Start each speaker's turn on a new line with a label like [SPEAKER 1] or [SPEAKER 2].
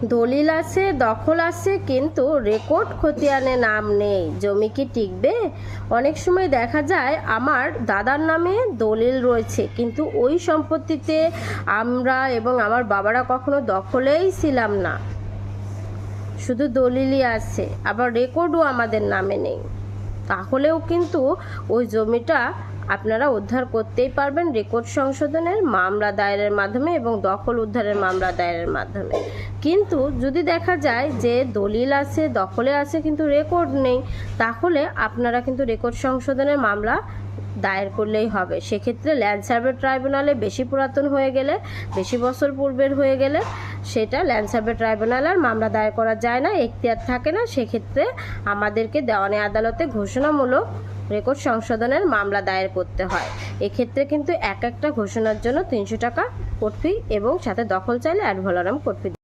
[SPEAKER 1] দলিল আছে, দখল আছে, কিন্তু রেকর্ড খতিয়ানে নাম নেই। জমি কি টিকবে? অনেক সময় দেখা যায় আমার দাদার নামে দলিল রয়েছে, কিন্তু ওই সম্পত্তিতে আমরা এবং আমার বাবারা কখনো দখলেই ছিলাম না, শুধু দলিলই আছে, আবার রেকর্ডও আমাদের নামে নেই। তাহলেও কিন্তু ওই জমিটা আপনারা উদ্ধার করতেই পারবেন রেকর্ড সংশোধনের মামলা দায়েরের মাধ্যমে এবং দখল উদ্ধারের মামলা দায়েরের মাধ্যমে। কিন্তু যদি দেখা যায় যে দলিল আছে, দখলে আছে, কিন্তু রেকর্ড নেই, তাহলে আপনারা কিন্তু রেকর্ড সংশোধনের মামলা দায়ের করলেই হবে। সেক্ষেত্রে ল্যান্ড সার্ভে ট্রাইব্যুনালে বেশি পুরাতন হয়ে গেলে, বেশি বছর পূর্বের হয়ে গেলে সেটা ল্যান্ড সার্ভে ট্রাইব্যুনাল আর মামলা দায়ের করা যায় না, এখতিয়ার থাকে না। সেক্ষেত্রে আমাদেরকে দেওয়ানি আদালতে ঘোষণামূলক রেকর্ড সংশোধনের মামলা দায়ের করতে হয়। এক্ষেত্রে কিন্তু এক একটা ঘোষণার জন্য 300 টাকা কোর্ট ফি এবং সাথে দখল চাইলে অ্যাড ভ্যালোরাম কোর্ট ফি